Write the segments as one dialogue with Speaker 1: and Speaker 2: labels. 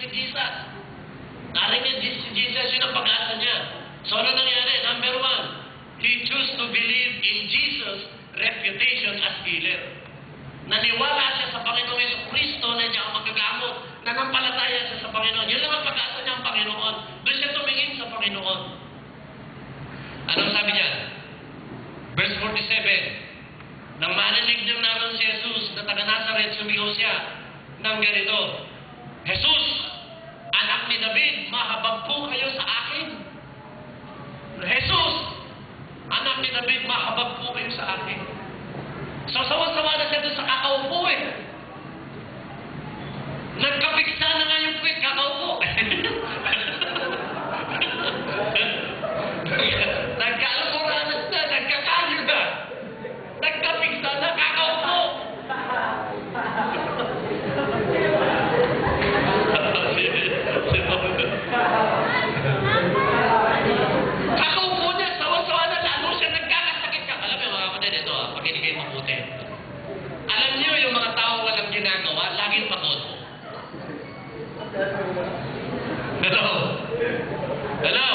Speaker 1: si Jesus. Narinig si Jesus, yun ang pag-asa niya. So ano nangyari? Number one, he chose to believe in Jesus' reputation as healer. Naniwala siya sa Panginoong Jesucristo na hindi ako magagamot. Nanampalataya siya sa Panginoon. Yun lang ang pag-asa niya ang Panginoon. Doon siya tumingin sa Panginoon. Anong sabi niya? Verse 47. Nang marinig niya naman si Jesus na taga Nazaret, sumigaw siya ng ganito, Jesus, anak ni David, mahabag po kayo sa akin. Jesus, anak ni David, mahabag po kayo sa akin. So, sawa-sawa na siya doon sa kakaupo eh. Nagkapiksa na nga yung puwit, kakaupo. Nagkaalapuranas na, nagkakayo na. Nagkapiksa na, kakaupo. Kakaupo niya, sawa-sawa na, lalo siya nagkakasakit ka. Alam mo mga kapatid, ito pakinig kayo mabuti. Alam niyo yung mga tao walang ginagawa, laging pagod. Hello? Hello?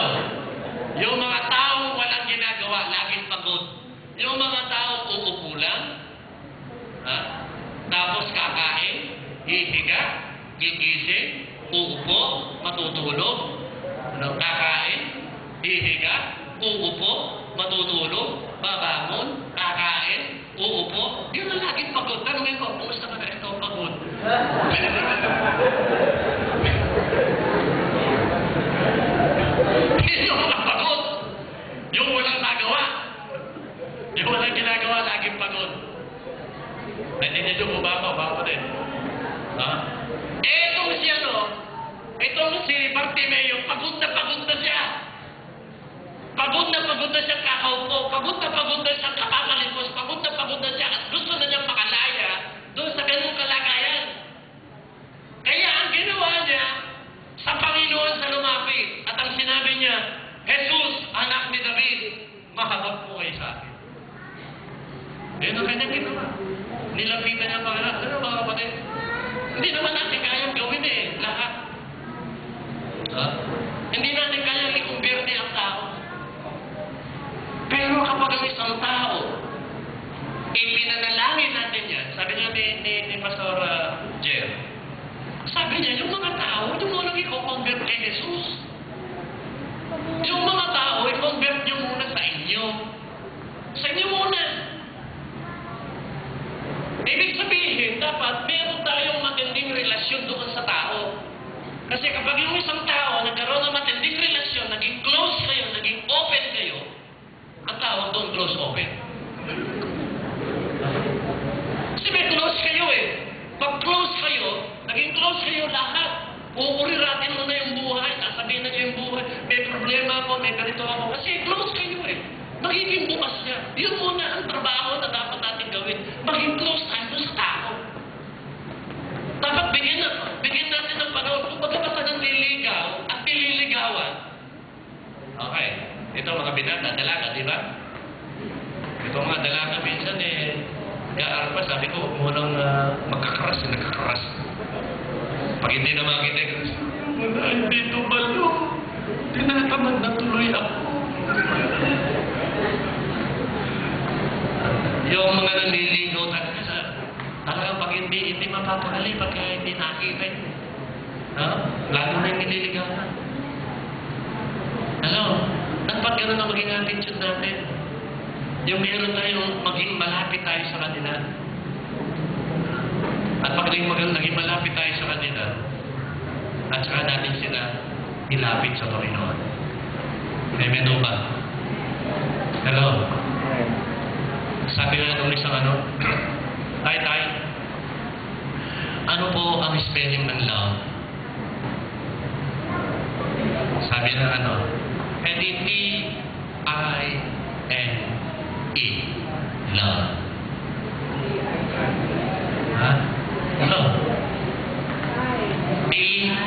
Speaker 1: Yung mga tao walang ginagawa, laging pagod. Yung mga tao uupo lang, tapos kakain, hihiga, gigising, uupo, matutulog, kakain, hihiga, uupo, matutulog, babangon, kakain, uupo, yun ang laging pagod. Tanungin ko, kumusta ka na ito pagod? Yung walang pagod. Yung walang nagawa. Yung walang ginagawa, laging pagod. Nandiyan yung baba din. Etong siya, itong si Bartimeo, pagod na siya. Pagod na siya kakaupo. Pagod na siya kapapalimpos. Pagod na siya at gusto na niyang makalaya doon sa ganung kalagayan. Kaya ang ginawa niya, sa Panginoon sa lumapit. At ang sinabi niya, Jesus, anak ni David, mahabag po kayo sa akin. Yan ang kanyang ginawa. Nilapitan niya ang Panginoon. Ano mga kapatid? Hindi naman natin kayang gawin lahat. Hindi natin kayang ikumbirti ang tao. Pero kapag ang isang tao, ipinanalangin natin yan, sabi niya ni Pastor Jer, sabi niya, yung mga tao, yung walang i-convert kay Jesus. Yung mga tao, i-convert niyo muna sa inyo. Sa inyo muna. Ibig sabihin, dapat meron tayong matinding relasyon doon sa tao. Kasi kapag yung isang tao nagkaroon ng matinding relasyon, naging close kayo, naging open kayo, ang tawag doon close open. Kasi may close kayo Pag close kayo, naging close kayo lahat. Uuriratin mo na yung buhay, sasabihin na niyo yung buhay, may problema ako, may ganito ako. Kasi close kayo Magiging bukas niya. Yun muna ang trabaho na dapat natin gawin. Maging close tayo doon sa tao. Dapat bigyan natin ng panahon. Kung magkabasa ng niligaw at nililigawan. Okay. Ito mga binata, dalaga, di ba? Ito mga dalaga, minsan gaar pa, sabi ko, munang magkakaras, nagkakaras. Pag hindi na makita, hindi tumalo. Tinatamad na tuloy ako. Yung mga nanliligaw talagang pag hindi mapapakali pagka hindi nakita yun. Lalo na yung nililigawan. Dapat gano'n ang maging attitude natin. Yung meron tayong maging malapit tayo sa kanila. At pag naging malapit tayo sa kanila, at saka natin sila ilapit sa Panginoon. Amen ba? Hello? Sabi nga nung isang tay, ano po ang spelling ng love? Sabi na T-I-N-E. Love. Love. T-I-N-E.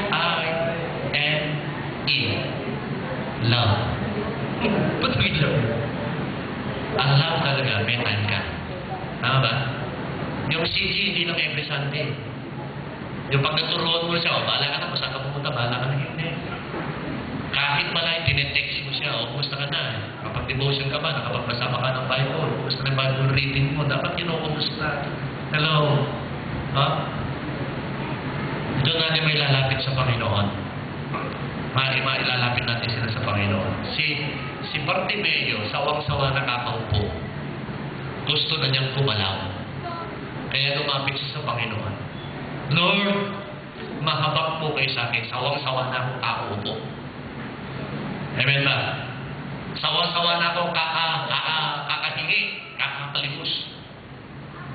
Speaker 1: Love. Ba't bigla? Ang love talaga, may time ka. Tama ba? Yung CG, hindi lang every Sunday. Yung pag naturuan mo siya, bahala ka na, kung saan ka pumunta, bahala ka na hindi. Kahit malay, tinetext mo siya, kumusta ka na? Kapag devotion ka ba, nakapagbasa ka ng Bible, kumusta na yung Bible reading mo, dapat kinukumusta. Hello? Ha? Doon natin may lalapit sa Panginoon. Ilalapit natin sila sa Panginoon. Si Bartimeo, sawang-sawa nakakaupo. Gusto na niyang kumalaw. Kaya lumapit siya sa Panginoon. Lord, mahabag po kayo sa akin. Sawang-sawa na akong kakaupo. Amen ba? Sawang-sawa na akong kakahingi, kakapalimus.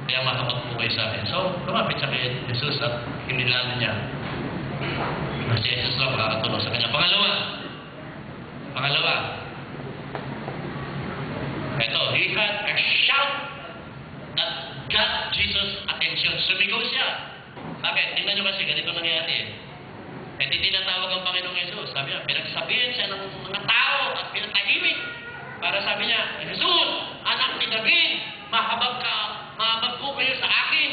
Speaker 1: Kaya mahabag po kayo sa akin. So, lumapit siya kay Jesus at hinilaan niya. Si Jesus lang makakatulong sa kanya. Pangalawa. Ito, he had a shout that got Jesus' attention. Sumigaw siya. Bakit? Tingnan nyo kasi, ganito nangyayari. Hindi tinatawag ang Panginoong Jesus. Sabi niya, pinagsabihan siya ng mga tao at pinatahimik. Para sabi niya, Jesus, anak ni David, mahabag po kayo sa akin.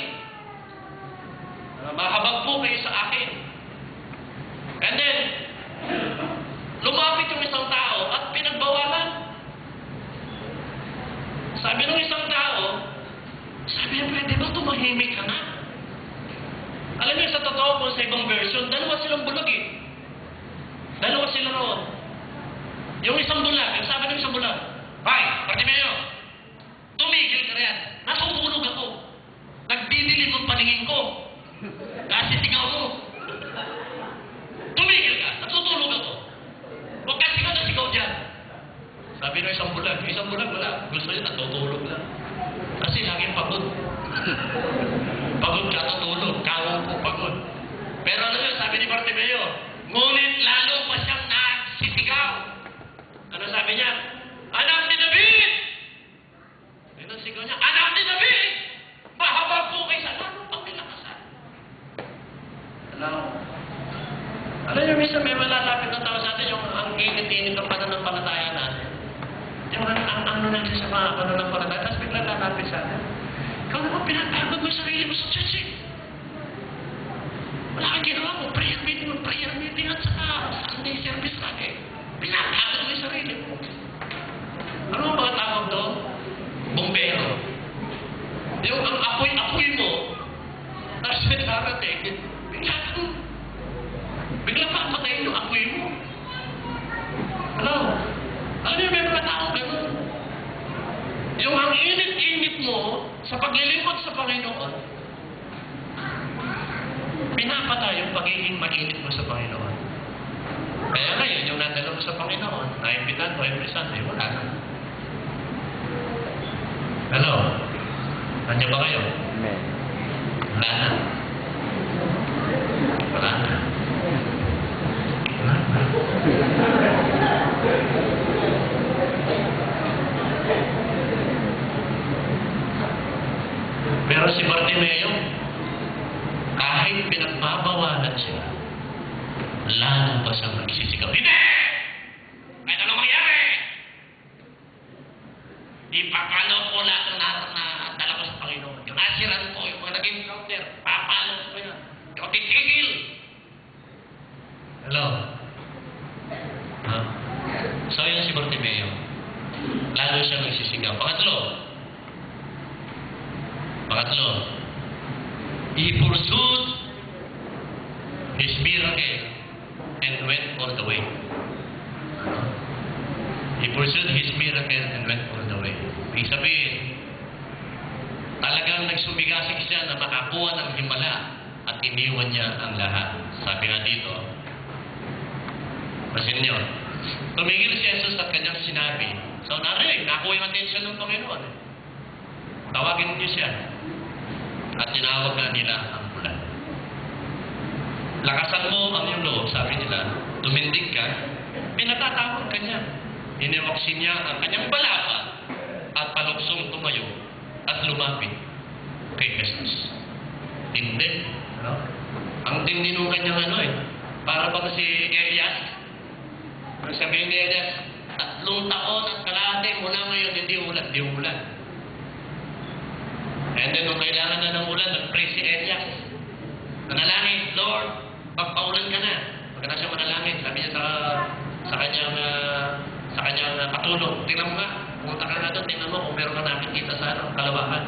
Speaker 1: Mahabag po kayo sa akin. And then, lumapit yung isang tao at pinagbawalan. Sabi ng isang tao, sabi niya, pwede ba tumahimik ka na? Alam niyo, sa totoo po, sa ibang version, dalawa silang bulag eh. Dalawa sila roon. Yung isang bulag, yung sabi ng isang bulag, "Hoy, Bartimeo, tumigil ka rin. Natutulog ako. Nagdidilim ang paningin ko. Kasi sigaw mo. Tumigil ka, natutulog ako. Huwag ka sigaw na sigaw dyan." Sabi ng isang bulag, wala. Gusto niya, natutulog lang. Kasi laging pagod. Pagod ka, tutulog. Kawang ko pagod. Pero ano yun, sabi ni Bartimeo, ngunit lalo pa siyang nagsisigaw. Ano sabi niya? Anak ni David! Yun ang sigaw niya, anak ni David! Mahabag po kayo sa lalo pang nilakasan. Alam niyo, minsan may malalapit na tao sa atin, yung ang init-init ng pananampalataya natin. Yung ano natin sa mga pananampalataya, tapos bigla lalapit sa atin. Ikaw naman pinatagod mo sarili mo sa church eh. Wala kang ginawa mo, prayer meeting at saka Sunday service lang eh. Pinatagod mo yung sarili mo. Ano ang mga tawag doon? Bombero. Yung ang apoy-apoy mo, tapos may darating, bigla papatayin yung apoy mo. Hello? Ano yung may mga tao ganun? Yung ang init-init mo sa paglilingkod sa Panginoon, pinapatay yung pagiging mainit mo sa Panginoon. Kaya ngayon, yung nadala mo sa Panginoon, naimbitan mo every Sunday, wala na. Hello? Nandiyan ba kayo?
Speaker 2: Amen.
Speaker 1: Wala na. Wala na. Wala na. Pero si Bartimeo, kahit pinagbabawalan siya, lalo pa siyang nagsisigaw, "Hindi! Kahit anong mangyari! Ipapalo ko lahat ng dala ko sa Panginoon. Yung asiran ko, yung mga naging counter, papalo ko yan. Hindi ko titigil." Hello? So yun si Bartimeo. Lalo siyang nagsisigaw. Pangatlo, he pursued his miracle and went all the way. He pursued his miracle and went all the way. Ibig sabihin, talagang nagsumigasig siya na makakuha ng himala at iniwan niya ang lahat. Sabi nga dito, masin niyo, tumigil si Jesus at kanyang sinabi. So narinig, nakuha yung atensyon ng Panginoon. Tawagin niyo siya. At tinawag na nila ang bulan. Lakasan mo ang iyong loob, sabi nila. Tumindig ka, pinatatawag ka niya. Iniwaksin niya ang kanyang balakad at paluksong tumayo at lumapit kay Jesus. Tindi. No? Ang tindi nung kanyang para bang si Elias. Ang sabihin ni Elias, 3 taon at kalahati mula ngayon, hindi ulan. And then, nung kailangan na ng ulan, nag-pray si Elias. Nanalangin, Lord, pagpaulan ka na. Pagkatapos siya manalangin, sabi niya sa kanyang patulong, tingnan mo nga, pumunta ka nga doon, tingnan mo kung meron ka nakikita sa kalawakan.